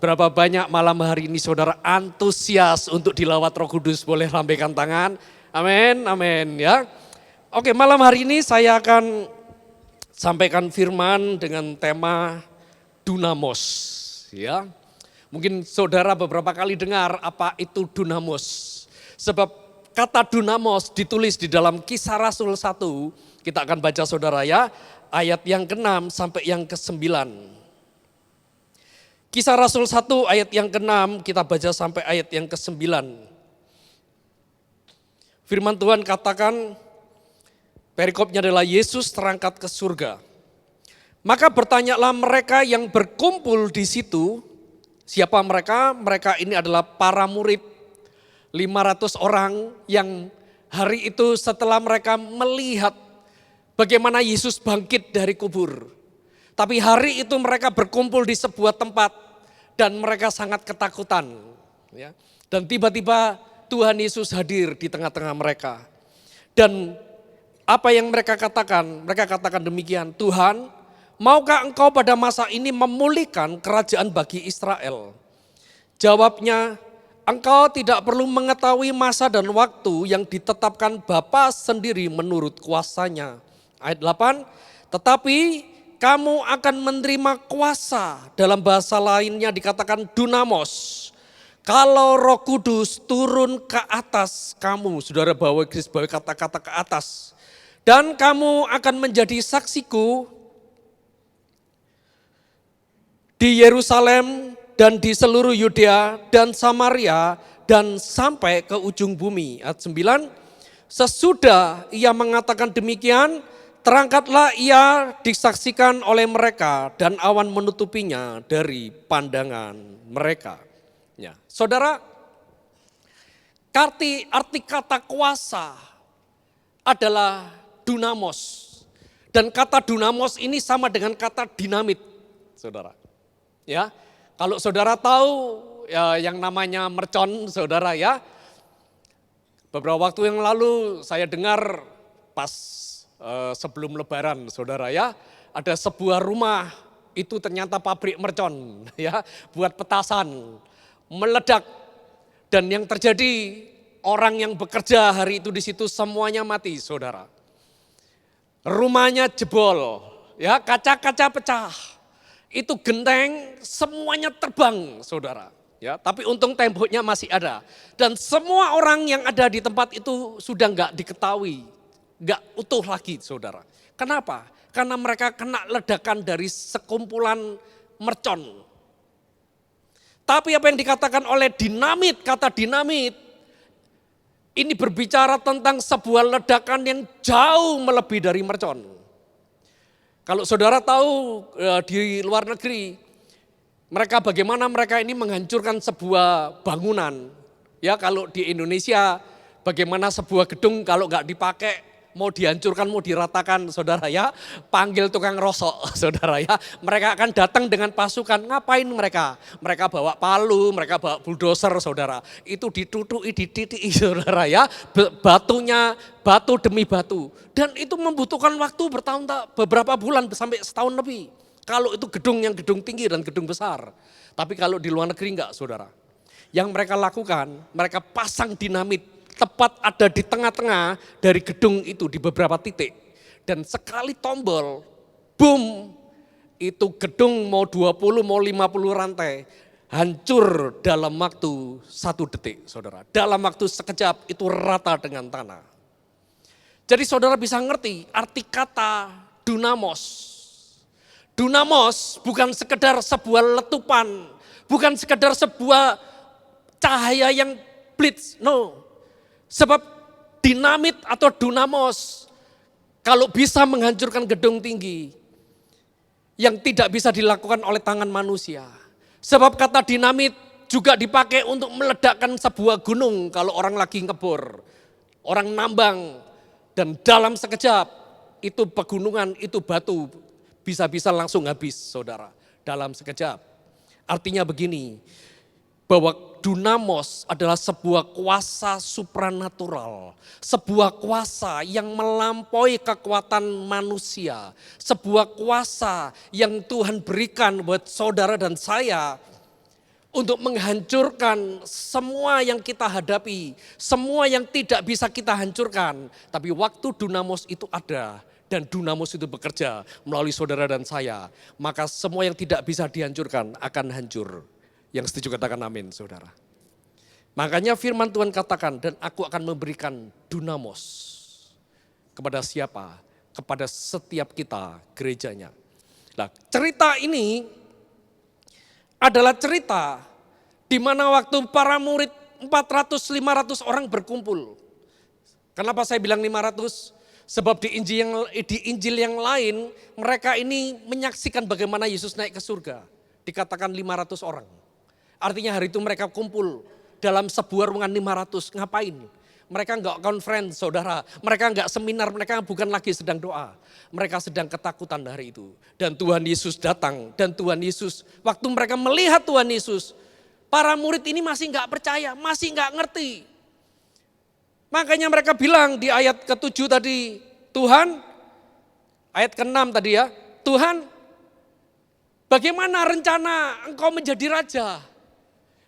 Berapa banyak malam hari ini saudara antusias untuk dilawat Roh Kudus? Boleh lambaikan tangan. Amin, amin ya. Oke, malam hari ini saya akan sampaikan firman dengan tema Dunamos ya. Mungkin saudara beberapa kali dengar apa itu Dunamos. Sebab kata Dunamos ditulis di dalam Kisah Rasul 1. Kita akan baca saudara ya, ayat yang ke-6 sampai yang ke-9. Kisah Rasul 1 ayat yang ke-6 kita baca sampai ayat yang ke-9. Firman Tuhan katakan, perikopnya adalah Yesus terangkat ke surga. Maka bertanyalah mereka yang berkumpul di situ, siapa mereka? Mereka ini adalah para murid, 500 orang yang hari itu setelah mereka melihat bagaimana Yesus bangkit dari kubur. Tapi hari itu mereka berkumpul di sebuah tempat dan mereka sangat ketakutan. Ya. Dan tiba-tiba Tuhan Yesus hadir di tengah-tengah mereka. Dan apa yang mereka katakan? Mereka katakan demikian, Tuhan, maukah engkau pada masa ini memulihkan kerajaan bagi Israel? Jawabnya, engkau tidak perlu mengetahui masa dan waktu yang ditetapkan Bapa sendiri menurut kuasanya. Ayat 8, tetapi kamu akan menerima kuasa, dalam bahasa lainnya dikatakan dunamos. Kalau Roh Kudus turun ke atas kamu, saudara bawa kata-kata ke atas. Dan kamu akan menjadi saksiku di Yerusalem dan di seluruh Yudea dan Samaria dan sampai ke ujung bumi. Ayat 9, sesudah ia mengatakan demikian, terangkatlah ia disaksikan oleh mereka dan awan menutupinya dari pandangan mereka. Ya, saudara, arti kata kuasa adalah dunamos. Dan kata dunamos ini sama dengan kata dinamit, saudara. Ya, kalau saudara tahu ya, yang namanya mercon, saudara ya. Beberapa waktu yang lalu saya dengar pas sebelum lebaran saudara ya, ada sebuah rumah itu ternyata pabrik mercon ya, buat petasan, meledak dan yang terjadi orang yang bekerja hari itu di situ semuanya mati saudara. Rumahnya jebol ya, kaca-kaca pecah, itu genteng semuanya terbang saudara ya, tapi untung temboknya masih ada dan semua orang yang ada di tempat itu sudah enggak diketahui, enggak utuh lagi saudara. Kenapa? Karena mereka kena ledakan dari sekumpulan mercon. Tapi apa yang dikatakan oleh dinamit, kata dinamit, ini berbicara tentang sebuah ledakan yang jauh melebihi dari mercon. Kalau saudara tahu di luar negeri, bagaimana mereka ini menghancurkan sebuah bangunan. Ya kalau di Indonesia bagaimana sebuah gedung kalau enggak dipakai, mau dihancurkan, mau diratakan saudara ya, panggil tukang rosok saudara ya. Mereka akan datang dengan pasukan, ngapain mereka? Mereka bawa palu, mereka bawa bulldozer saudara. Itu ditutuki, dititiki saudara ya, batu demi batu. Dan itu membutuhkan waktu bertahun-tahun, beberapa bulan sampai setahun lebih. Kalau itu gedung tinggi dan gedung besar. Tapi kalau di luar negeri enggak saudara. Yang mereka lakukan, mereka pasang dinamit tepat ada di tengah-tengah dari gedung itu di beberapa titik. Dan sekali tombol, boom, itu gedung mau 20 mau 50 rantai, hancur dalam waktu 1 detik saudara. Dalam waktu sekejap itu rata dengan tanah. Jadi saudara bisa ngerti arti kata dunamos. Dunamos bukan sekedar sebuah letupan, bukan sekedar sebuah cahaya yang blitz, no. Sebab dinamit atau dunamos kalau bisa menghancurkan gedung tinggi yang tidak bisa dilakukan oleh tangan manusia. Sebab kata dinamit juga dipakai untuk meledakkan sebuah gunung kalau orang lagi ngebor, orang nambang dan dalam sekejap itu pegunungan, itu batu bisa-bisa langsung habis saudara dalam sekejap. Artinya begini, bahwa dunamos adalah sebuah kuasa supranatural, sebuah kuasa yang melampaui kekuatan manusia, sebuah kuasa yang Tuhan berikan buat saudara dan saya untuk menghancurkan semua yang kita hadapi, semua yang tidak bisa kita hancurkan. Tapi waktu dunamos itu ada dan dunamos itu bekerja melalui saudara dan saya, maka semua yang tidak bisa dihancurkan akan hancur. Yang setuju katakan amin, saudara. Makanya firman Tuhan katakan, dan aku akan memberikan dunamos. Kepada siapa? Kepada setiap kita, gerejanya. Nah, cerita ini adalah cerita di mana waktu para murid 400-500 orang berkumpul. Kenapa saya bilang 500? Sebab di Injil yang lain mereka ini menyaksikan bagaimana Yesus naik ke surga. Dikatakan 500 orang. Artinya hari itu mereka kumpul dalam sebuah ruangan 500. Ngapain? Mereka enggak conference, saudara. Mereka enggak seminar, mereka bukan lagi sedang doa. Mereka sedang ketakutan hari itu. Dan Tuhan Yesus datang. Dan Tuhan Yesus, waktu mereka melihat Tuhan Yesus, para murid ini masih enggak percaya, masih enggak ngerti. Makanya mereka bilang di ayat ke-7 tadi, Tuhan, ayat ke-6 tadi ya, Tuhan, bagaimana rencana Engkau menjadi raja?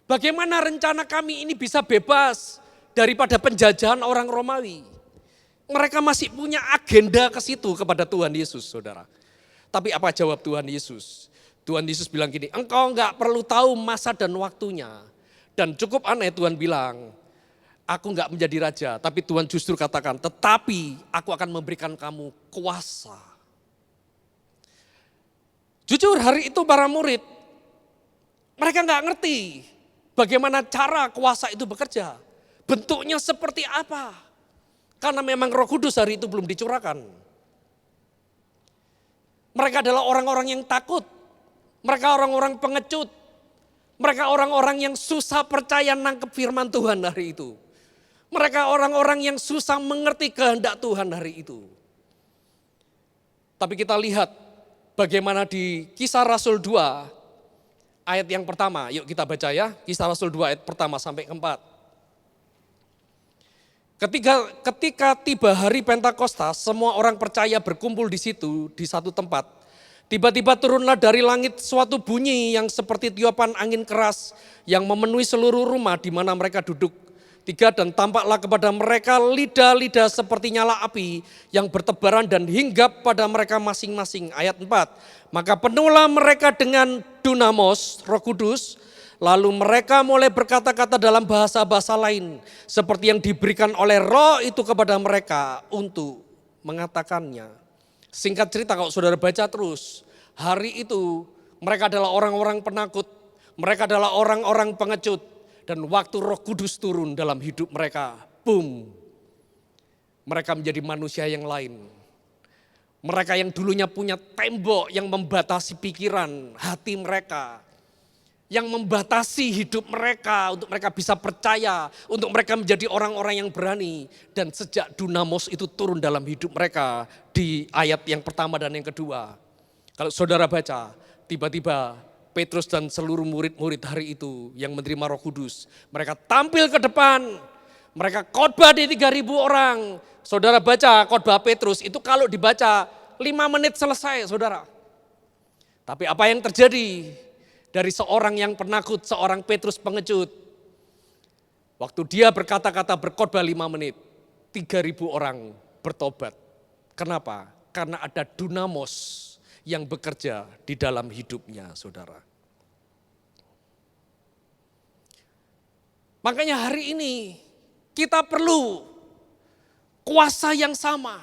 Bagaimana rencana kami ini bisa bebas daripada penjajahan orang Romawi? Mereka masih punya agenda ke situ kepada Tuhan Yesus, saudara. Tapi apa jawab Tuhan Yesus? Tuhan Yesus bilang gini, engkau enggak perlu tahu masa dan waktunya. Dan cukup aneh Tuhan bilang, aku enggak menjadi raja, tapi Tuhan justru katakan, tetapi aku akan memberikan kamu kuasa. Jujur hari itu para murid, mereka enggak ngerti bagaimana cara kuasa itu bekerja. Bentuknya seperti apa? Karena memang Roh Kudus hari itu belum dicurahkan. Mereka adalah orang-orang yang takut. Mereka orang-orang pengecut. Mereka orang-orang yang susah percaya nangkep firman Tuhan hari itu. Mereka orang-orang yang susah mengerti kehendak Tuhan hari itu. Tapi kita lihat bagaimana di Kisah Rasul 2 ayat yang pertama. Yuk kita baca ya, Kisah Rasul 2 ayat pertama sampai keempat. Ketika tiba hari Pentakosta, semua orang percaya berkumpul di situ, di satu tempat. Tiba-tiba turunlah dari langit suatu bunyi yang seperti tiupan angin keras yang memenuhi seluruh rumah di mana mereka duduk. 3, dan tampaklah kepada mereka lidah-lidah seperti nyala api yang bertebaran dan hinggap pada mereka masing-masing. Ayat 4, maka penuhlah mereka dengan dunamos, Roh Kudus. Lalu mereka mulai berkata-kata dalam bahasa-bahasa lain seperti yang diberikan oleh Roh itu kepada mereka untuk mengatakannya. Singkat cerita kalau saudara baca terus, hari itu mereka adalah orang-orang penakut, mereka adalah orang-orang pengecut. Dan waktu Roh Kudus turun dalam hidup mereka, boom, mereka menjadi manusia yang lain. Mereka yang dulunya punya tembok yang membatasi pikiran, hati mereka, yang membatasi hidup mereka untuk mereka bisa percaya, untuk mereka menjadi orang-orang yang berani. Dan sejak dunamos itu turun dalam hidup mereka di ayat yang pertama dan yang kedua. Kalau saudara baca, tiba-tiba Petrus dan seluruh murid-murid hari itu yang menerima Roh Kudus, mereka tampil ke depan, mereka khotbah di 3.000 orang. Saudara baca khotbah Petrus itu kalau dibaca 5 menit selesai, saudara. Tapi apa yang terjadi? Dari seorang yang penakut, seorang Petrus pengecut. Waktu dia berkata-kata berkhotbah 5 menit, 3.000 orang bertobat. Kenapa? Karena ada dunamos yang bekerja di dalam hidupnya, saudara. Makanya hari ini kita perlu kuasa yang sama.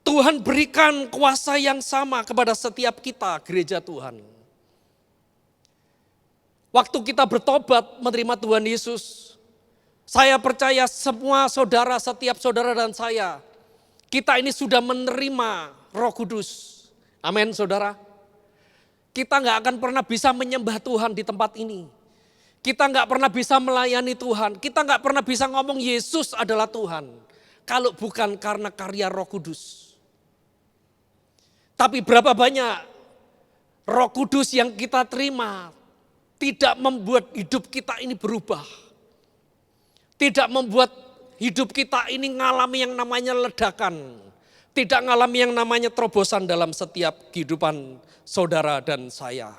Tuhan berikan kuasa yang sama kepada setiap kita, gereja Tuhan. Waktu kita bertobat menerima Tuhan Yesus, saya percaya semua saudara, setiap saudara dan saya, kita ini sudah menerima Roh Kudus. Amin, saudara. Kita nggak akan pernah bisa menyembah Tuhan di tempat ini. Kita nggak pernah bisa melayani Tuhan. Kita nggak pernah bisa ngomong Yesus adalah Tuhan. Kalau bukan karena karya Roh Kudus. Tapi berapa banyak Roh Kudus yang kita terima tidak membuat hidup kita ini berubah. Tidak membuat hidup kita ini ngalami yang namanya ledakan. Tidak ngalami yang namanya terobosan dalam setiap kehidupan saudara dan saya.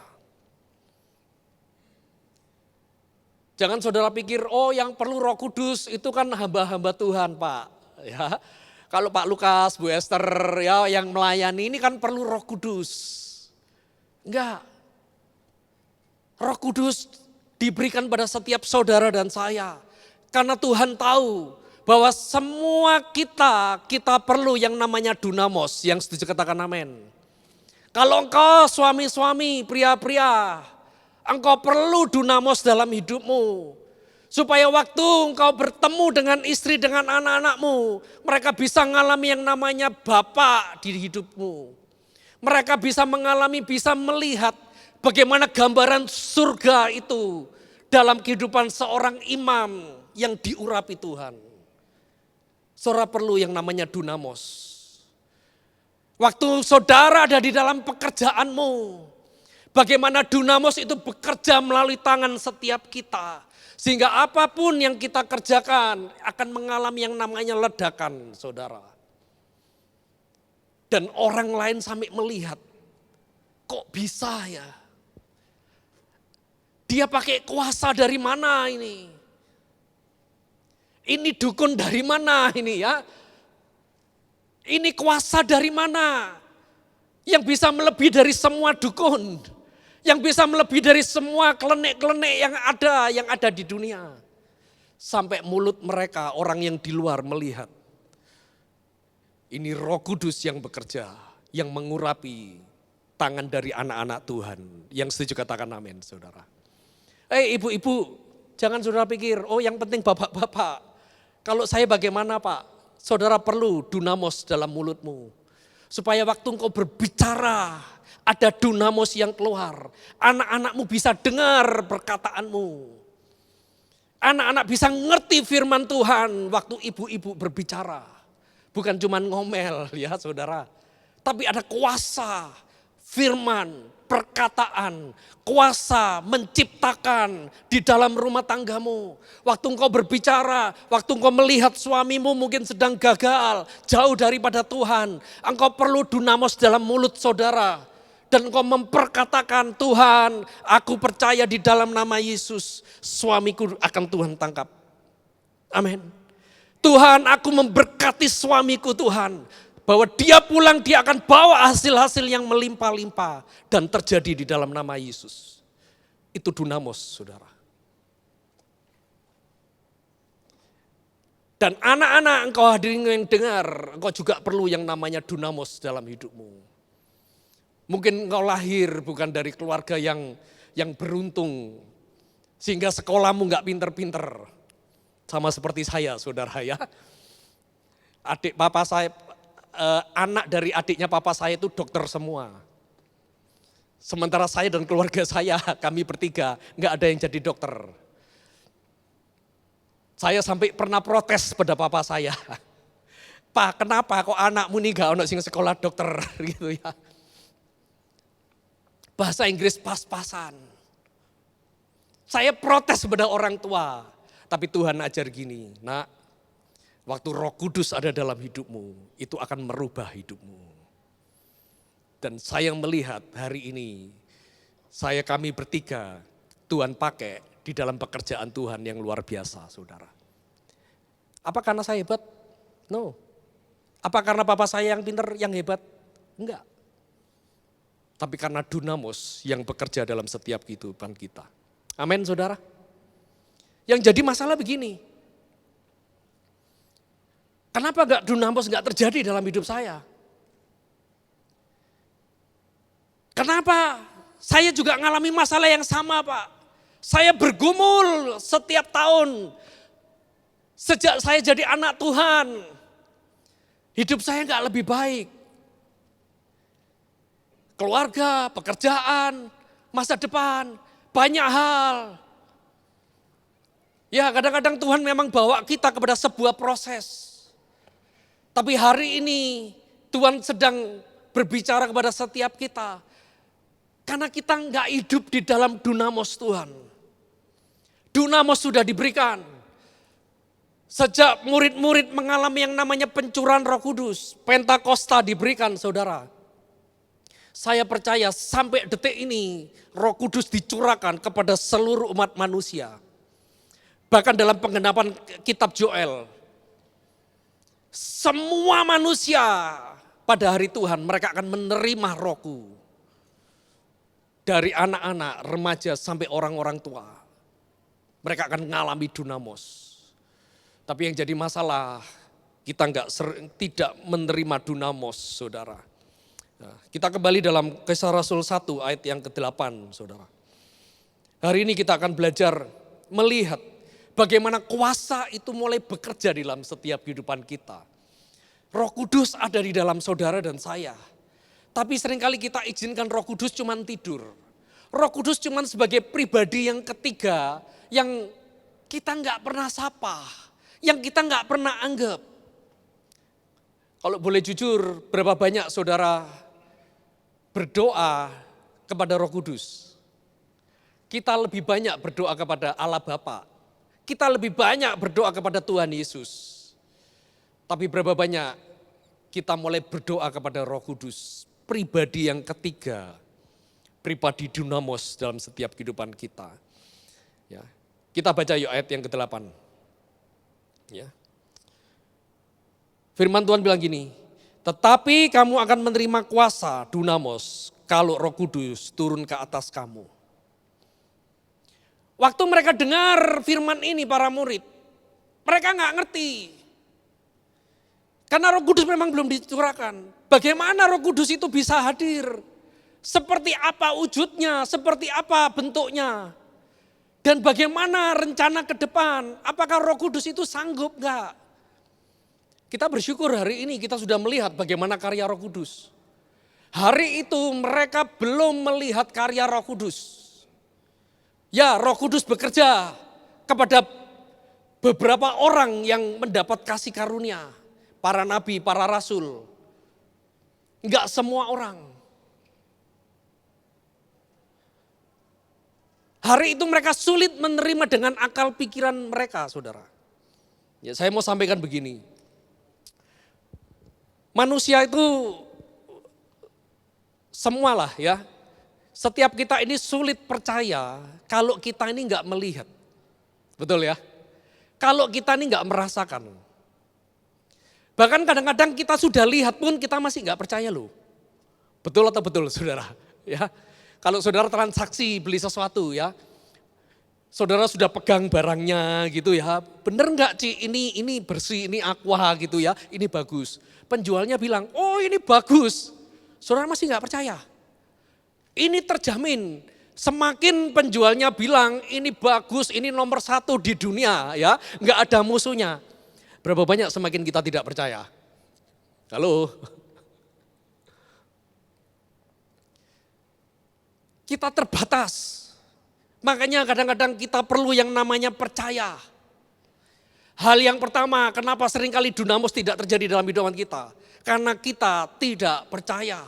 Jangan saudara pikir, oh yang perlu Roh Kudus itu kan hamba-hamba Tuhan, Pak. Ya, kalau Pak Lukas, Bu Esther ya yang melayani ini kan perlu Roh Kudus. Enggak. Roh Kudus diberikan pada setiap saudara dan saya. Karena Tuhan tahu bahwa semua kita perlu yang namanya dunamos. Yang setuju katakan amin. Kalau engkau suami-suami, pria-pria, engkau perlu dunamos dalam hidupmu. Supaya waktu engkau bertemu dengan istri, dengan anak-anakmu, mereka bisa mengalami yang namanya Bapa di hidupmu. Mereka bisa mengalami, bisa melihat bagaimana gambaran surga itu dalam kehidupan seorang imam yang diurapi Tuhan. Saudara perlu yang namanya dunamos. Waktu saudara ada di dalam pekerjaanmu, bagaimana dunamos itu bekerja melalui tangan setiap kita. Sehingga apapun yang kita kerjakan akan mengalami yang namanya ledakan, saudara. Dan orang lain sampai melihat, kok bisa ya? Dia pakai kuasa dari mana ini? Ini dukun dari mana ini ya? Ini kuasa dari mana? Yang bisa melebihi dari semua dukun. Yang bisa melebihi dari semua klenik-klenik yang ada di dunia. Sampai mulut mereka orang yang di luar melihat. Ini Roh Kudus yang bekerja, yang mengurapi tangan dari anak-anak Tuhan. Yang setuju katakan amin, saudara. Ibu-ibu, jangan saudara pikir, oh yang penting bapak-bapak. Kalau saya bagaimana Pak? Saudara perlu dunamos dalam mulutmu. Supaya waktu engkau berbicara, ada dunamos yang keluar. Anak-anakmu bisa dengar perkataanmu. Anak-anak bisa ngerti firman Tuhan waktu ibu-ibu berbicara. Bukan cuma ngomel ya saudara. Tapi ada kuasa, firman, perkataan, kuasa menciptakan di dalam rumah tanggamu. Waktu engkau berbicara, waktu engkau melihat suamimu mungkin sedang gagal, jauh daripada Tuhan. Engkau perlu dunamos dalam mulut saudara. Dan engkau memperkatakan, Tuhan aku percaya di dalam nama Yesus, suamiku akan Tuhan tangkap. Amin. Tuhan aku memberkati suamiku Tuhan. Bahwa dia pulang dia akan bawa hasil-hasil yang melimpah-limpah. Dan terjadi di dalam nama Yesus. Itu dunamos saudara. Dan anak-anak engkau hadirin yang dengar. Engkau juga perlu yang namanya dunamos dalam hidupmu. Mungkin engkau lahir bukan dari keluarga yang beruntung. Sehingga sekolahmu gak pinter-pinter. Sama seperti saya saudara ya. Adik papa saya. Anak dari adiknya papa saya itu dokter semua. Sementara saya dan keluarga saya, kami bertiga, nggak ada yang jadi dokter. Saya sampai pernah protes pada papa saya. Pak, kenapa kok anakmu nih gak ada sing sekolah dokter gitu ya. Bahasa Inggris pas-pasan. Saya protes pada orang tua. Tapi Tuhan ajar gini, nak. Waktu Roh Kudus ada dalam hidupmu, itu akan merubah hidupmu. Dan saya melihat hari ini, kami bertiga, Tuhan pakai di dalam pekerjaan Tuhan yang luar biasa, saudara. Apa karena saya hebat? No. Apa karena papa saya yang pintar, yang hebat? Enggak. Tapi karena dunamos yang bekerja dalam setiap kehidupan kita. Amin, saudara. Yang jadi masalah begini. Kenapa dunamos gak terjadi dalam hidup saya? Kenapa? Saya juga mengalami masalah yang sama Pak. Saya bergumul setiap tahun. Sejak saya jadi anak Tuhan. Hidup saya gak lebih baik. Keluarga, pekerjaan, masa depan, banyak hal. Ya kadang-kadang Tuhan memang bawa kita kepada sebuah proses. Tapi hari ini Tuhan sedang berbicara kepada setiap kita. Karena kita enggak hidup di dalam dunamos Tuhan. Dunamos sudah diberikan. Sejak murid-murid mengalami yang namanya pencurahan Roh Kudus. Pentakosta diberikan saudara. Saya percaya sampai detik ini Roh Kudus dicurahkan kepada seluruh umat manusia. Bahkan dalam penggenapan kitab Joel, semua manusia pada hari Tuhan mereka akan menerima Rohku. Dari anak-anak, remaja sampai orang-orang tua. Mereka akan mengalami dunamos. Tapi yang jadi masalah, kita tidak menerima dunamos, saudara. Nah, kita kembali dalam Kisah Rasul 1 ayat yang ke-8, saudara. Hari ini kita akan belajar melihat bagaimana kuasa itu mulai bekerja dalam setiap kehidupan kita. Roh Kudus ada di dalam saudara dan saya. Tapi seringkali kita izinkan Roh Kudus cuman tidur. Roh Kudus cuman sebagai pribadi yang ketiga yang kita nggak pernah sapa, yang kita nggak pernah anggap. Kalau boleh jujur, berapa banyak saudara berdoa kepada Roh Kudus? Kita lebih banyak berdoa kepada Allah Bapa. Kita lebih banyak berdoa kepada Tuhan Yesus. Tapi berapa banyak kita mulai berdoa kepada Roh Kudus, pribadi yang ketiga, pribadi dunamos dalam setiap kehidupan kita. Ya. Kita baca yuk ayat yang ke-8. Ya. Firman Tuhan bilang gini, tetapi kamu akan menerima kuasa dunamos kalau Roh Kudus turun ke atas kamu. Waktu mereka dengar firman ini para murid, mereka nggak ngerti. Karena Roh Kudus memang belum dicurahkan. Bagaimana Roh Kudus itu bisa hadir? Seperti apa wujudnya, seperti apa bentuknya. Dan bagaimana rencana ke depan, apakah Roh Kudus itu sanggup enggak? Kita bersyukur hari ini kita sudah melihat bagaimana karya Roh Kudus. Hari itu mereka belum melihat karya Roh Kudus. Ya, Roh Kudus bekerja kepada beberapa orang yang mendapat kasih karunia. Para nabi, para rasul. Enggak semua orang. Hari itu mereka sulit menerima dengan akal pikiran mereka, saudara. Ya, saya mau sampaikan begini. Manusia itu semualah ya. Setiap kita ini sulit percaya kalau kita ini enggak melihat. Betul ya? Kalau kita ini enggak merasakan. Bahkan kadang-kadang kita sudah lihat pun kita masih enggak percaya loh. Betul atau betul saudara? Ya. Kalau saudara transaksi beli sesuatu ya, saudara sudah pegang barangnya gitu ya, bener enggak Ci ini bersih, ini aqua gitu ya, ini bagus. Penjualnya bilang, oh ini bagus. Saudara masih enggak percaya. Ini terjamin, semakin penjualnya bilang ini bagus, ini nomor 1 di dunia ya, enggak ada musuhnya. Berapa banyak semakin kita tidak percaya? Halo? Kita terbatas. Makanya kadang-kadang kita perlu yang namanya percaya. Hal yang pertama, kenapa seringkali dunamos tidak terjadi dalam hidup kita? Karena kita tidak percaya.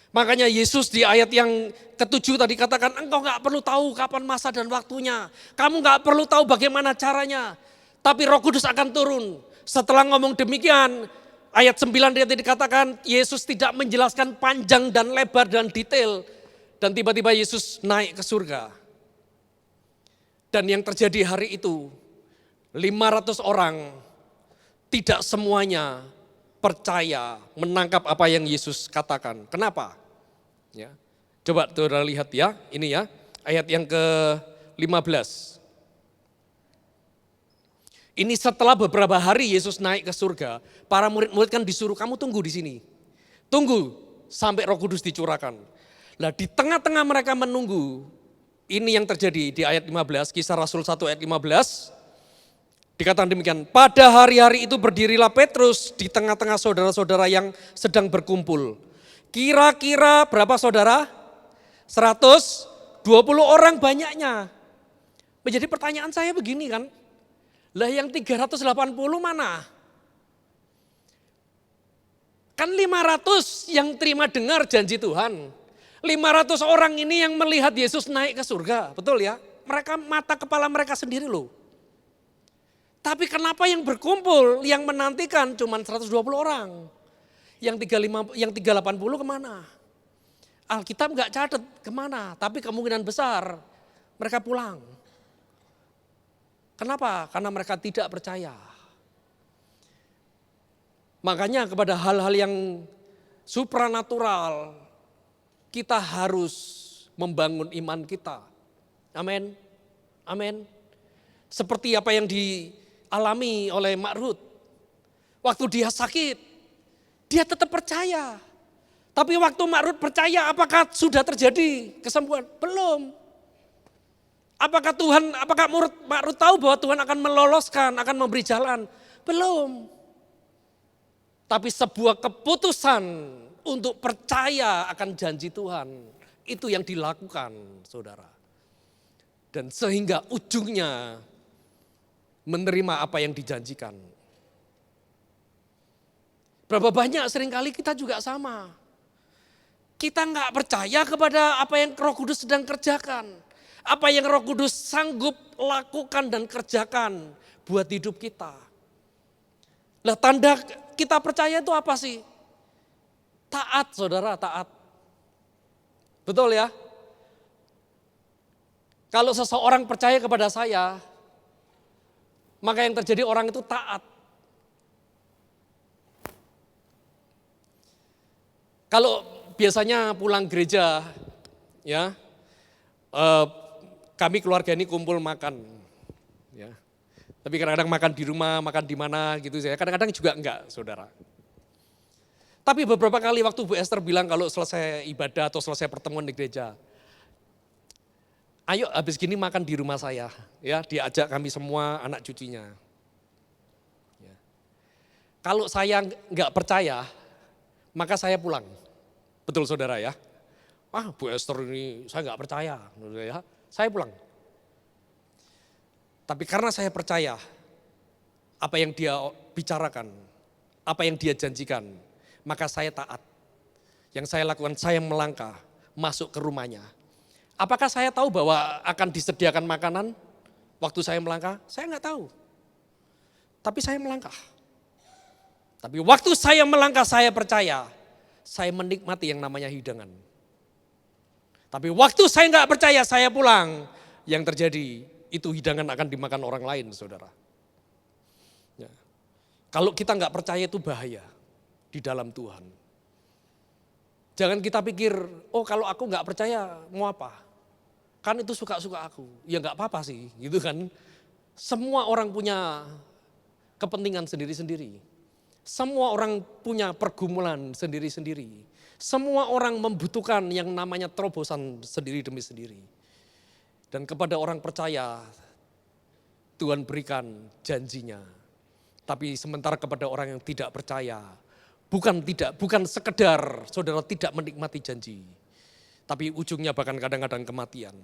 Makanya Yesus di ayat yang ke-7 tadi katakan, engkau gak perlu tahu kapan masa dan waktunya. Kamu gak perlu tahu bagaimana caranya. Tapi Roh Kudus akan turun. Setelah ngomong demikian, ayat 9 dia dikatakan Yesus tidak menjelaskan panjang dan lebar dan detail. Dan tiba-tiba Yesus naik ke surga. Dan yang terjadi hari itu, 500 orang tidak semuanya percaya menangkap apa yang Yesus katakan. Kenapa? Ya. Coba saudara lihat ya, ini ya, ayat yang ke-15. Ini setelah beberapa hari Yesus naik ke surga, para murid-murid kan disuruh kamu tunggu di sini. Tunggu sampai Roh Kudus dicurahkan. Nah di tengah-tengah mereka menunggu, ini yang terjadi di ayat 15, Kisah Rasul 1 ayat 15. Dikatakan demikian, pada hari-hari itu berdirilah Petrus di tengah-tengah saudara-saudara yang sedang berkumpul. Kira-kira berapa saudara? 120 orang banyaknya. Menjadi pertanyaan saya begini kan, lah yang 380 mana? Kan 500 yang terima dengar janji Tuhan. 500 orang ini yang melihat Yesus naik ke surga, betul ya? Mereka mata kepala mereka sendiri loh. Tapi kenapa yang berkumpul, yang menantikan cuma 120 orang? Yang 380 kemana? Alkitab gak catat kemana, tapi kemungkinan besar mereka pulang. Kenapa? Karena mereka tidak percaya. Makanya kepada hal-hal yang supranatural, kita harus membangun iman kita. Amin. Amin. Seperti apa yang dialami oleh Mak Ruth. Waktu dia sakit, dia tetap percaya. Tapi waktu Mak Ruth percaya, apakah sudah terjadi kesembuhan? Belum. Apakah Mak Ruth tahu bahwa Tuhan akan meloloskan, akan memberi jalan? Belum. Tapi sebuah keputusan untuk percaya akan janji Tuhan, itu yang dilakukan, saudara. Dan sehingga ujungnya menerima apa yang dijanjikan. Berapa banyak seringkali kita juga sama. Kita nggak percaya kepada apa yang Roh Kudus sedang kerjakan. Apa yang Roh Kudus sanggup lakukan dan kerjakan buat hidup kita. Lah tanda kita percaya itu apa sih? Taat, saudara, taat. Betul ya? Kalau seseorang percaya kepada saya, maka yang terjadi orang itu taat. Kalau biasanya pulang gereja, ya, kami keluarga ini kumpul makan, ya. Tapi kadang-kadang makan di rumah, makan di mana gitu saya. Kadang-kadang juga enggak, saudara. Tapi beberapa kali waktu Bu Esther bilang kalau selesai ibadah atau selesai pertemuan di gereja, ayo habis gini makan di rumah saya, ya, diajak kami semua anak cucunya. Ya. Kalau saya enggak percaya, maka saya pulang. Betul saudara ya? Bu Esther ini saya enggak percaya, ya. Saya pulang. Tapi karena saya percaya apa yang dia bicarakan, apa yang dia janjikan, maka saya taat. Yang saya lakukan, saya melangkah masuk ke rumahnya. Apakah saya tahu bahwa akan disediakan makanan waktu saya melangkah? Saya enggak tahu. Tapi saya melangkah. Tapi waktu saya melangkah, saya percaya, saya menikmati yang namanya hidangan. Tapi waktu saya enggak percaya, saya pulang, yang terjadi itu hidangan akan dimakan orang lain, saudara. Ya. Kalau kita enggak percaya itu bahaya di dalam Tuhan. Jangan kita pikir, oh kalau aku enggak percaya mau apa? Kan itu suka-suka aku. Ya enggak apa-apa sih, gitu kan. Semua orang punya kepentingan sendiri-sendiri. Semua orang punya pergumulan sendiri-sendiri. Semua orang membutuhkan yang namanya terobosan sendiri demi sendiri. Dan kepada orang percaya, Tuhan berikan janjinya. Tapi sementara kepada orang yang tidak percaya, bukan sekedar saudara tidak menikmati janji. Tapi ujungnya bahkan kadang-kadang kematian.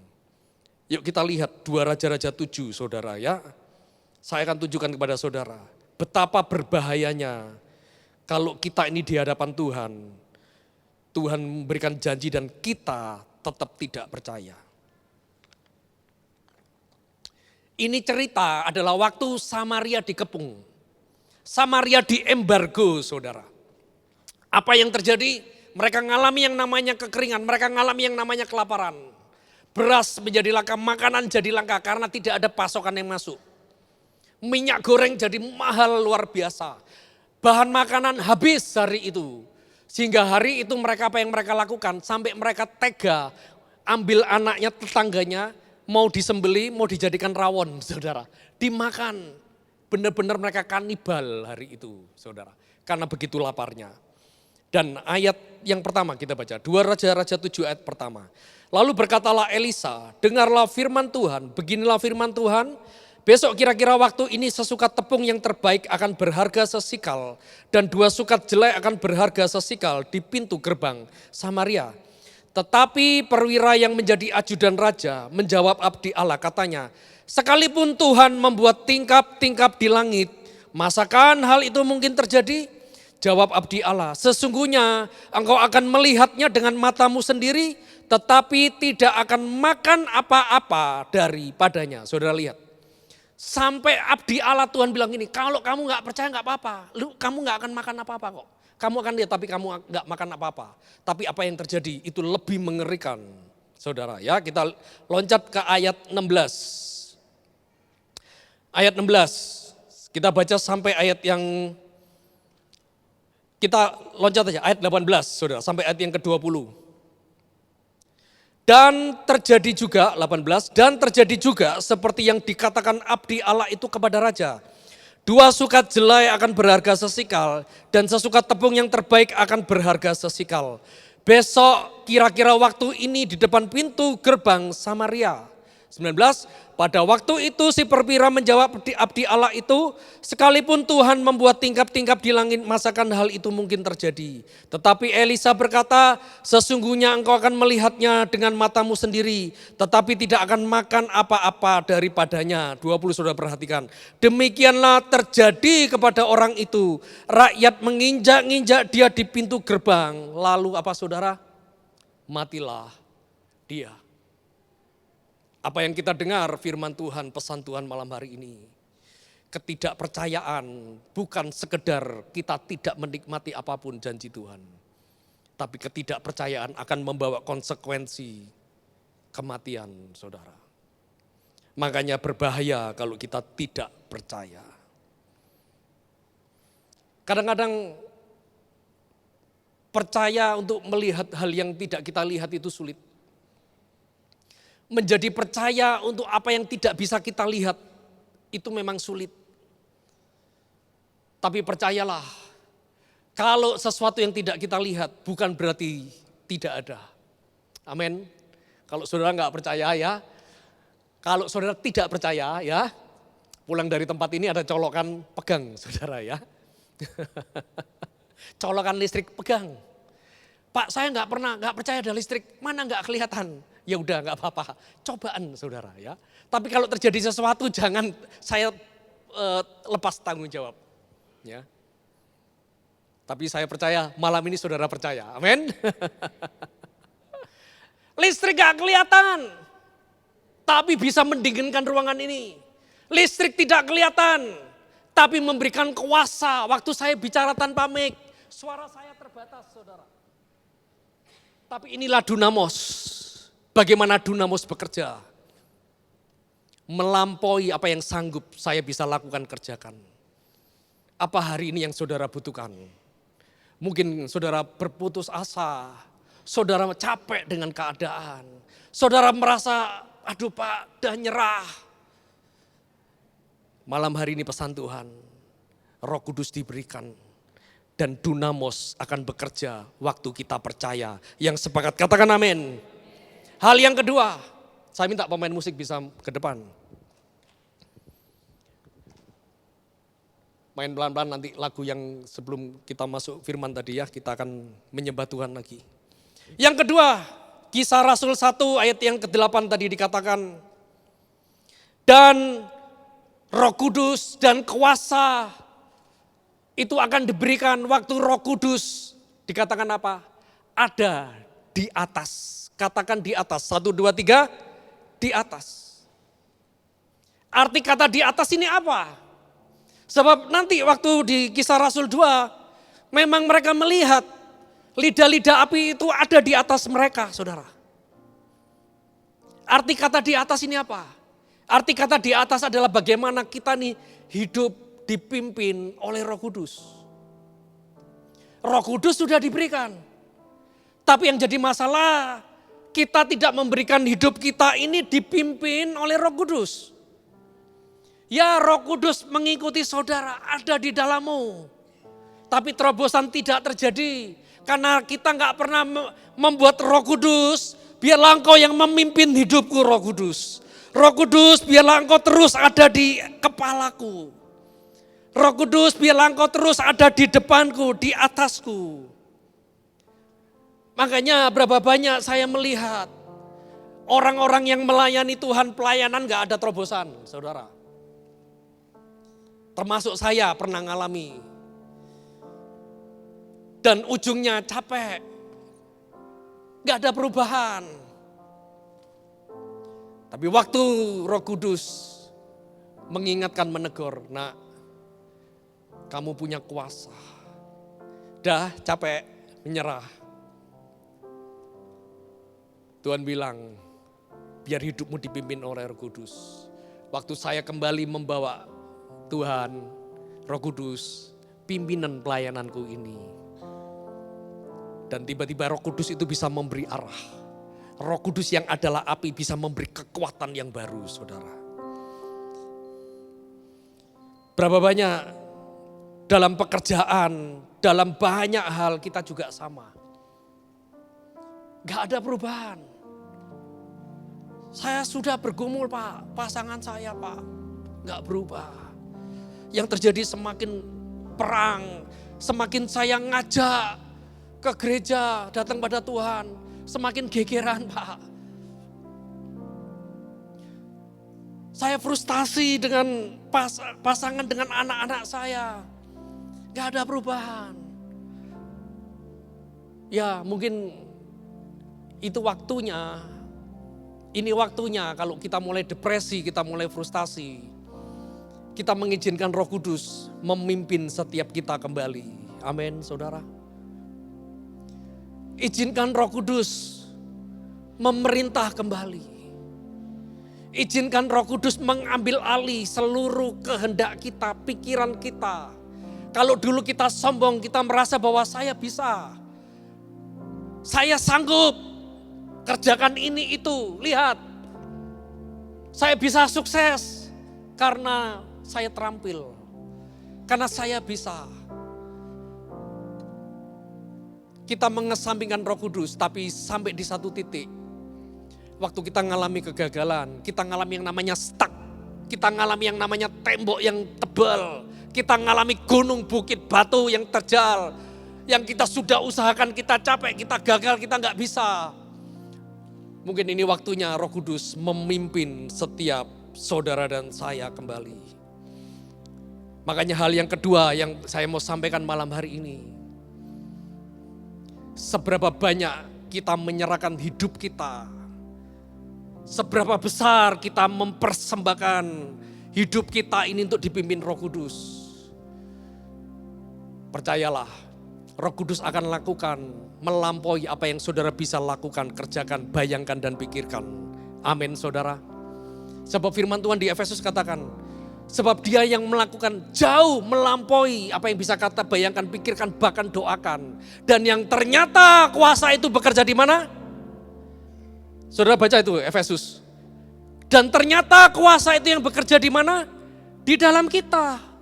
Yuk kita lihat 2 Raja-Raja 7 saudara ya. Saya akan tunjukkan kepada saudara betapa berbahayanya kalau kita ini di hadapan Tuhan. Tuhan memberikan janji dan kita tetap tidak percaya. Ini cerita adalah waktu Samaria dikepung. Samaria diembargo saudara. Apa yang terjadi? Mereka mengalami yang namanya kekeringan, mereka mengalami yang namanya kelaparan. Beras menjadi langka, makanan jadi langka karena tidak ada pasokan yang masuk. Minyak goreng jadi mahal luar biasa. Bahan makanan habis hari itu. Sehingga hari itu apa yang mereka lakukan sampai mereka tega ambil anaknya tetangganya mau disembeli, mau dijadikan rawon saudara. Dimakan, benar-benar mereka kanibal hari itu saudara. Karena begitu laparnya. Dan ayat yang pertama kita baca, 2 Raja-Raja 7 ayat pertama. Lalu berkatalah Elisa, dengarlah firman Tuhan, beginilah firman Tuhan. Besok kira-kira waktu ini sesukat tepung yang terbaik akan berharga sesikal. Dan 2 sukat jelek akan berharga sesikal di pintu gerbang Samaria. Tetapi perwira yang menjadi ajudan raja menjawab abdi Allah katanya, sekalipun Tuhan membuat tingkap-tingkap di langit, masakan hal itu mungkin terjadi? Jawab abdi Allah, sesungguhnya engkau akan melihatnya dengan matamu sendiri, tetapi tidak akan makan apa-apa daripadanya. Saudara lihat, sampai abdi Allah Tuhan bilang ini, kalau kamu gak percaya gak apa-apa, kamu gak akan makan apa-apa kok. Kamu akan lihat tapi kamu gak makan apa-apa. Tapi apa yang terjadi itu lebih mengerikan. Saudara ya, kita loncat ke ayat 16. ayat 16. Kita baca sampai ayat yang, kita loncat aja, ayat 18 saudara, sampai ayat yang ke-20. Dan terjadi juga, 18, dan terjadi juga seperti yang dikatakan abdi Allah itu kepada raja. 2 sukat jelai akan berharga sesikal, dan sesukat tepung yang terbaik akan berharga sesikal. Besok kira-kira waktu ini di depan pintu gerbang Samaria. 19, pada waktu itu si perwira menjawab abdi Allah itu, sekalipun Tuhan membuat tingkap-tingkap di langit, masakan hal itu mungkin terjadi. Tetapi Elisa berkata, sesungguhnya engkau akan melihatnya dengan matamu sendiri, tetapi tidak akan makan apa-apa daripadanya. 20 saudara perhatikan. Demikianlah terjadi kepada orang itu. Rakyat menginjak-injak dia di pintu gerbang. Lalu apa saudara? Matilah dia. Apa yang kita dengar firman Tuhan, pesan Tuhan malam hari ini. Ketidakpercayaan bukan sekedar kita tidak menikmati apapun janji Tuhan. Tapi ketidakpercayaan akan membawa konsekuensi kematian saudara. Makanya berbahaya kalau kita tidak percaya. Kadang-kadang percaya untuk melihat hal yang tidak kita lihat itu sulit. Menjadi percaya untuk apa yang tidak bisa kita lihat itu memang sulit. Tapi percayalah, kalau sesuatu yang tidak kita lihat bukan berarti tidak ada. Amin. Kalau saudara nggak percaya ya, kalau saudara tidak percaya ya, pulang dari tempat ini ada colokan pegang saudara ya. Colokan listrik pegang. Pak, saya nggak percaya ada listrik, mana nggak kelihatan. Ya udah nggak apa-apa, cobaan saudara ya. Tapi kalau terjadi sesuatu jangan saya lepas tanggung jawab. Ya. Tapi saya percaya malam ini saudara percaya, amin. Listrik gak kelihatan, tapi bisa mendinginkan ruangan ini. Listrik tidak kelihatan, tapi memberikan kuasa. Waktu saya bicara tanpa mic, suara saya terbatas saudara. Tapi inilah dunamos. Bagaimana dunamos bekerja. Melampaui apa yang sanggup saya bisa lakukan kerjakan. Apa hari ini yang saudara butuhkan? Mungkin saudara berputus asa. Saudara capek dengan keadaan. Saudara merasa, aduh Pak, dah nyerah. Malam hari ini pesan Tuhan. Roh Kudus diberikan. Dan dunamos akan bekerja waktu kita percaya. Yang sepakat katakan amin. Hal yang kedua, saya minta pemain musik bisa ke depan. Main pelan-pelan nanti lagu yang sebelum kita masuk firman tadi ya, kita akan menyembah Tuhan lagi. Yang kedua, Kisah Rasul 1 ayat yang ke-8 tadi dikatakan, dan Roh Kudus dan kuasa itu akan diberikan waktu Roh Kudus dikatakan apa? Ada di atas. Katakan di atas, 1, 2, 3, di atas. Arti kata di atas ini apa? Sebab nanti waktu di Kisah Rasul 2, memang mereka melihat lidah-lidah api itu ada di atas mereka, saudara. Arti kata di atas ini apa? Arti kata di atas adalah bagaimana kita nih hidup dipimpin oleh Roh Kudus. Roh Kudus sudah diberikan. Tapi yang jadi masalah, kita tidak memberikan hidup kita ini dipimpin oleh Roh Kudus. Ya, Roh Kudus mengikuti saudara, ada di dalammu. Tapi terobosan tidak terjadi. Karena kita nggak pernah membuat Roh Kudus, biarlah engkau yang memimpin hidupku Roh Kudus. Roh Kudus biarlah engkau terus ada di kepalaku. Roh Kudus biarlah engkau terus ada di depanku, di atasku. Makanya berapa banyak saya melihat orang-orang yang melayani Tuhan, pelayanan gak ada terobosan, saudara. Termasuk saya pernah ngalami. Dan ujungnya capek. Gak ada perubahan. Tapi waktu Roh Kudus mengingatkan, menegur, nak, kamu punya kuasa. Dah capek, menyerah. Tuhan bilang, biar hidupmu dipimpin oleh Roh Kudus. Waktu saya kembali membawa Tuhan, Roh Kudus, pimpinan pelayananku ini. Dan tiba-tiba Roh Kudus itu bisa memberi arah. Roh Kudus yang adalah api bisa memberi kekuatan yang baru, saudara. Berapa banyak dalam pekerjaan, dalam banyak hal kita juga sama. Gak ada perubahan. Saya sudah bergumul Pak, pasangan saya Pak, gak berubah. Yang terjadi semakin perang, semakin saya ngajak ke gereja, datang pada Tuhan, semakin gegeran Pak. Saya frustasi dengan pasangan, dengan anak-anak saya. Gak ada perubahan. Ya mungkin itu waktunya. Ini waktunya kalau kita mulai depresi, kita mulai frustasi. Kita mengizinkan Roh Kudus memimpin setiap kita kembali. Amin, saudara. Izinkan Roh Kudus memerintah kembali. Izinkan Roh Kudus mengambil alih seluruh kehendak kita, pikiran kita. Kalau dulu kita sombong, kita merasa bahwa saya bisa. Saya sanggup. Kerjakan ini itu, lihat. Saya bisa sukses karena saya terampil. Karena saya bisa. Kita mengesampingkan Roh Kudus, tapi sampai di satu titik. Waktu kita ngalami kegagalan, kita ngalami yang namanya stuck. Kita ngalami yang namanya tembok yang tebal. Kita ngalami gunung, bukit, batu yang terjal. Yang kita sudah usahakan, kita capek, kita gagal, kita nggak bisa. Mungkin ini waktunya Roh Kudus memimpin setiap saudara dan saya kembali. Makanya hal yang kedua yang saya mau sampaikan malam hari ini. Seberapa banyak kita menyerahkan hidup kita. Seberapa besar kita mempersembahkan hidup kita ini untuk dipimpin Roh Kudus. Percayalah, Roh Kudus akan lakukan melampaui apa yang saudara bisa lakukan, kerjakan, bayangkan dan pikirkan. Amin saudara. Sebab firman Tuhan di Efesus katakan, sebab dia yang melakukan jauh melampaui apa yang bisa kata bayangkan, pikirkan, bahkan doakan. Dan yang ternyata kuasa itu bekerja di mana? Saudara baca itu Efesus. Dan ternyata kuasa itu yang bekerja di mana? Di dalam kita.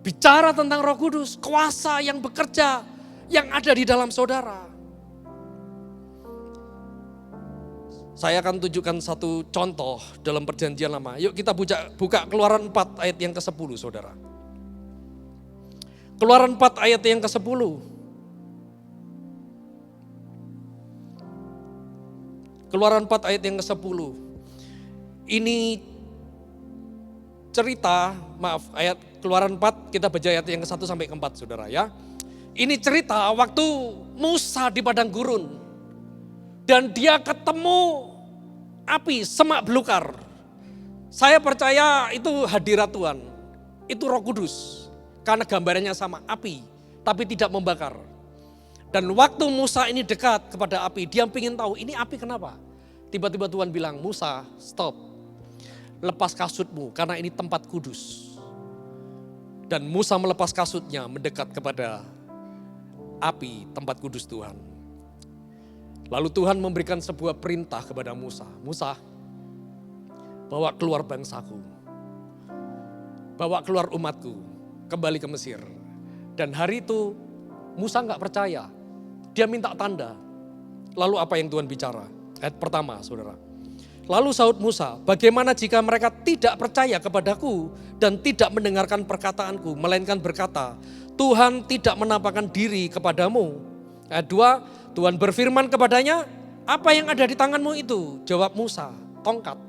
Bicara tentang Roh Kudus, kuasa yang bekerja, yang ada di dalam saudara. Saya akan tunjukkan satu contoh dalam perjanjian lama. Yuk kita buka Keluaran 4 ayat yang ke-10 saudara. Keluaran 4 ayat yang ke-10. Keluaran 4 ayat yang ke-10. Ini cerita, ayat Keluaran 4 kita baca ayat yang ke-1 sampai ke-4 saudara ya. Ini cerita waktu Musa di padang gurun. Dan dia ketemu api, semak belukar. Saya percaya itu hadirat Tuhan. Itu Roh Kudus. Karena gambarannya sama, api. Tapi tidak membakar. Dan waktu Musa ini dekat kepada api, dia ingin tahu ini api kenapa. Tiba-tiba Tuhan bilang, Musa stop. Lepas kasutmu karena ini tempat kudus. Dan Musa melepas kasutnya mendekat kepada api tempat kudus Tuhan. Lalu Tuhan memberikan sebuah perintah kepada Musa. Musa, bawa keluar bangsaku. Bawa keluar umatku. Kembali ke Mesir. Dan hari itu Musa gak percaya. Dia minta tanda. Lalu apa yang Tuhan bicara? Ayat pertama saudara. Lalu sahut Musa, bagaimana jika mereka tidak percaya kepadaku dan tidak mendengarkan perkataanku, melainkan berkata, Tuhan tidak menampakkan diri kepadamu. Ayat 2, Tuhan berfirman kepadanya, apa yang ada di tanganmu itu? Jawab Musa, tongkat.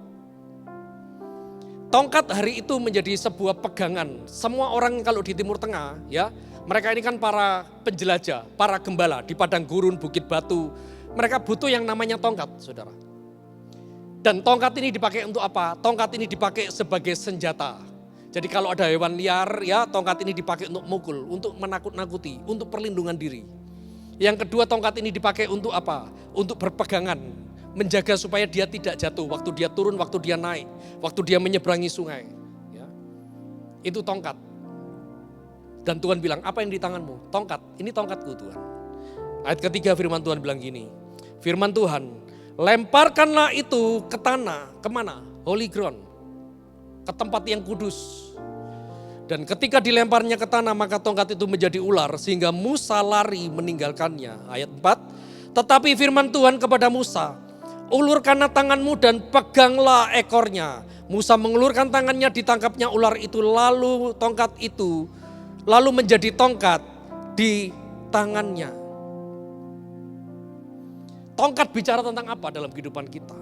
Tongkat hari itu menjadi sebuah pegangan. Semua orang kalau di Timur Tengah, ya, mereka ini kan para penjelajah, para gembala di padang gurun, bukit batu. Mereka butuh yang namanya tongkat, saudara. Dan tongkat ini dipakai untuk apa? Tongkat ini dipakai sebagai senjata. Jadi kalau ada hewan liar, ya tongkat ini dipakai untuk mukul, untuk menakut-nakuti, untuk perlindungan diri. Yang kedua tongkat ini dipakai untuk apa? Untuk berpegangan, menjaga supaya dia tidak jatuh. Waktu dia turun, waktu dia naik, waktu dia menyeberangi sungai. Ya. Itu tongkat. Dan Tuhan bilang, apa yang di tanganmu? Tongkat, ini tongkatku Tuhan. Ayat ketiga firman Tuhan bilang gini. Firman Tuhan, lemparkanlah itu ke tanah. Kemana? Holy ground. Ke tempat yang kudus. Dan ketika dilemparnya ke tanah, maka tongkat itu menjadi ular sehingga Musa lari meninggalkannya. Ayat 4, tetapi firman Tuhan kepada Musa, ulurkanlah tanganmu dan peganglah ekornya. Musa mengulurkan tangannya, ditangkapnya ular itu, lalu tongkat itu lalu menjadi tongkat di tangannya. Tongkat bicara tentang apa dalam kehidupan kita?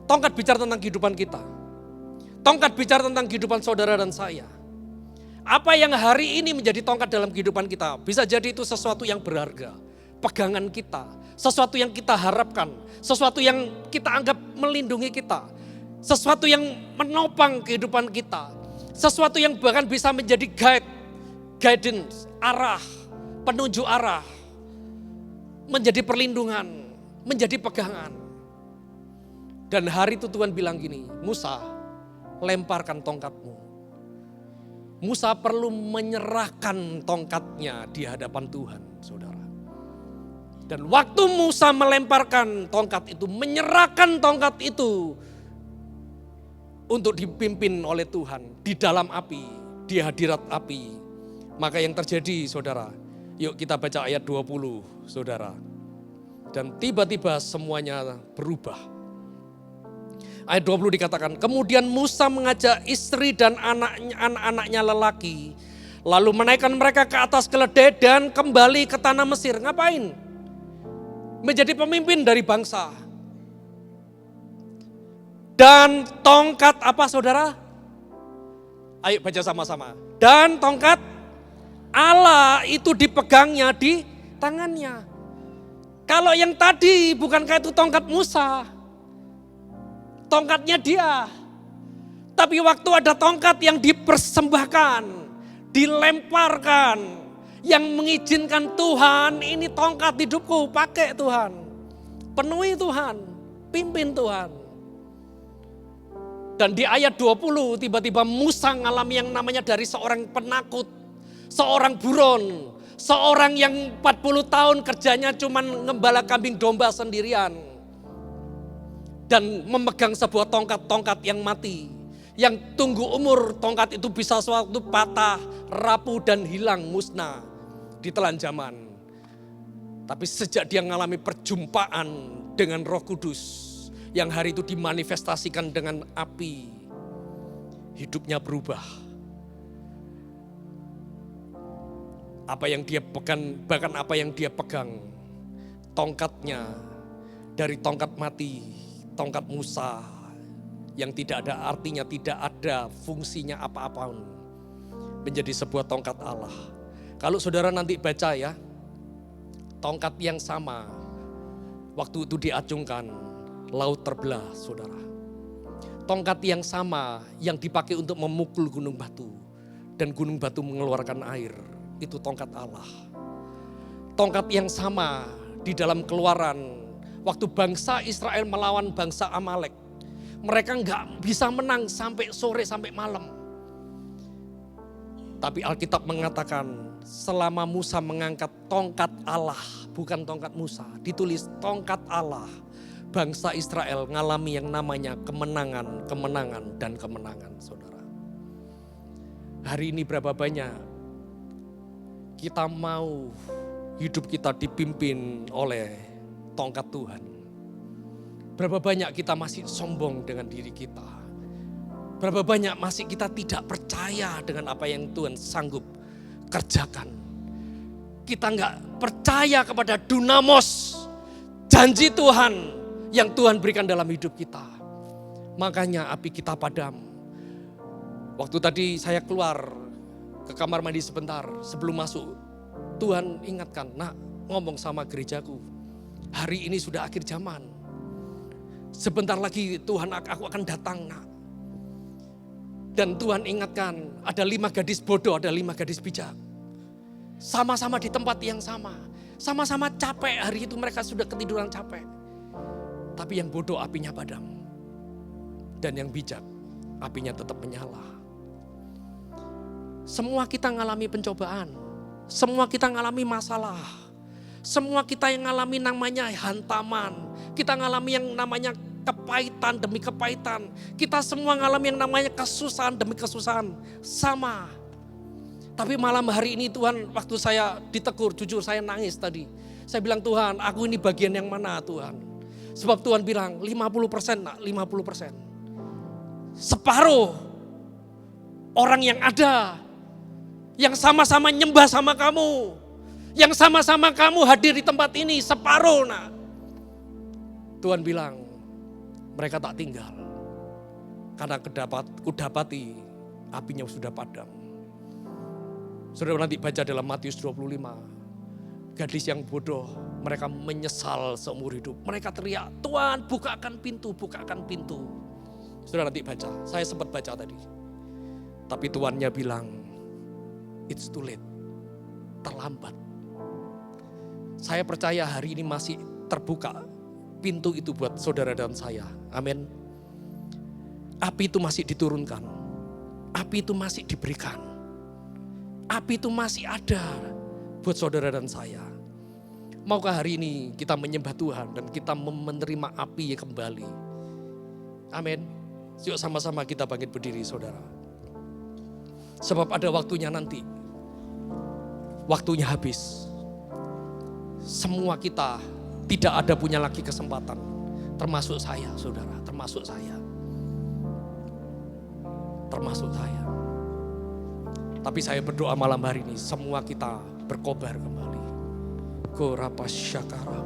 Tongkat bicara tentang kehidupan kita. Tongkat bicara tentang kehidupan saudara dan saya. Apa yang hari ini menjadi tongkat dalam kehidupan kita, bisa jadi itu sesuatu yang berharga, pegangan kita, sesuatu yang kita harapkan, sesuatu yang kita anggap melindungi kita, sesuatu yang menopang kehidupan kita, sesuatu yang bahkan bisa menjadi guidance, arah, penunjuk arah, menjadi perlindungan, menjadi pegangan. Dan hari itu Tuhan bilang gini, Musa, lemparkan tongkatmu. Musa perlu menyerahkan tongkatnya di hadapan Tuhan, saudara. Dan waktu Musa melemparkan tongkat itu, menyerahkan tongkat itu untuk dipimpin oleh Tuhan di dalam api, di hadirat api. Maka yang terjadi, saudara, yuk kita baca ayat 20, saudara. Dan tiba-tiba semuanya berubah. Ayat 20 dikatakan, kemudian Musa mengajak istri dan anak-anaknya lelaki, lalu menaikkan mereka ke atas keledai dan kembali ke tanah Mesir. Ngapain? Menjadi pemimpin dari bangsa. Dan tongkat apa saudara? Ayo baca sama-sama. Dan tongkat Allah itu dipegangnya di tangannya. Kalau yang tadi bukankah itu tongkat Musa? Tongkatnya dia. Tapi waktu ada tongkat yang dipersembahkan, dilemparkan, yang mengizinkan Tuhan, ini tongkat hidupku, pakai Tuhan. Penuhi Tuhan, pimpin Tuhan. Dan di ayat 20 tiba-tiba Musa ngalami yang namanya dari seorang penakut, seorang buron, seorang yang 40 tahun kerjanya cuma ngembala kambing domba sendirian. Dan memegang sebuah tongkat-tongkat yang mati. Yang tunggu umur tongkat itu bisa suatu patah, rapuh dan hilang, musnah di telan zaman. Tapi sejak dia mengalami perjumpaan dengan Roh Kudus, yang hari itu dimanifestasikan dengan api, hidupnya berubah. Apa yang dia pegang, bahkan apa yang dia pegang, tongkatnya dari tongkat mati, tongkat Musa yang tidak ada artinya, tidak ada fungsinya apa-apapun, menjadi sebuah tongkat Allah. Kalau saudara nanti baca ya, tongkat yang sama waktu itu diacungkan, laut terbelah saudara. Tongkat yang sama yang dipakai untuk memukul gunung batu dan gunung batu mengeluarkan air, itu tongkat Allah. Tongkat yang sama di dalam Keluaran, waktu bangsa Israel melawan bangsa Amalek, mereka nggak bisa menang sampai sore, sampai malam. Tapi Alkitab mengatakan selama Musa mengangkat tongkat Allah, bukan tongkat Musa, ditulis tongkat Allah, bangsa Israel ngalami yang namanya kemenangan, kemenangan, dan kemenangan, saudara. Hari ini berapa banyak kita mau hidup kita dipimpin oleh tongkat Tuhan. Berapa banyak kita masih sombong dengan diri kita. Berapa banyak masih kita tidak percaya dengan apa yang Tuhan sanggup kerjakan. Kita nggak percaya kepada dunamos, janji Tuhan yang Tuhan berikan dalam hidup kita. Makanya api kita padam. Waktu tadi saya keluar ke kamar mandi sebentar sebelum masuk, Tuhan ingatkan, nak, ngomong sama gerejaku. Hari ini sudah akhir zaman. Sebentar lagi Tuhan, aku akan datang, nak. Dan Tuhan ingatkan, ada 5 gadis bodoh, ada 5 gadis bijak. Sama-sama di tempat yang sama. Sama-sama capek, hari itu mereka sudah ketiduran capek. Tapi yang bodoh apinya padam. Dan yang bijak apinya tetap menyala. Semua kita ngalami pencobaan. Semua kita ngalami masalah. Semua kita yang ngalami namanya hantaman. Kita ngalami yang namanya kepahitan demi kepahitan. Kita semua ngalami yang namanya kesusahan demi kesusahan. Sama. Tapi malam hari ini Tuhan, waktu saya ditegur, jujur saya nangis tadi. Saya bilang, Tuhan, aku ini bagian yang mana Tuhan? Sebab Tuhan bilang 50% nak, 50%. Separuh orang yang ada, yang sama-sama nyembah sama kamu, yang sama-sama kamu hadir di tempat ini, separuh nak. Tuhan bilang, mereka tak tinggal. Karena kudapati apinya sudah padam. Saudara nanti baca dalam Matius 25. Gadis yang bodoh, mereka menyesal seumur hidup. Mereka teriak, Tuhan bukakan pintu, bukakan pintu. Saudara nanti baca, saya sempat baca tadi. Tapi Tuannya bilang, it's too late, terlambat. Saya percaya hari ini masih terbuka pintu itu buat saudara dan saya. Amin. Api itu masih diturunkan. Api itu masih diberikan. Api itu masih ada buat saudara dan saya. Maukah hari ini kita menyembah Tuhan dan kita menerima api kembali. Amin. Yuk sama-sama kita bangkit berdiri saudara. Sebab ada waktunya nanti. Waktunya habis. Semua kita tidak ada punya lagi kesempatan. Termasuk saya saudara, termasuk saya. Termasuk saya. Tapi saya berdoa malam hari ini semua kita berkobar kembali. Korapa syakara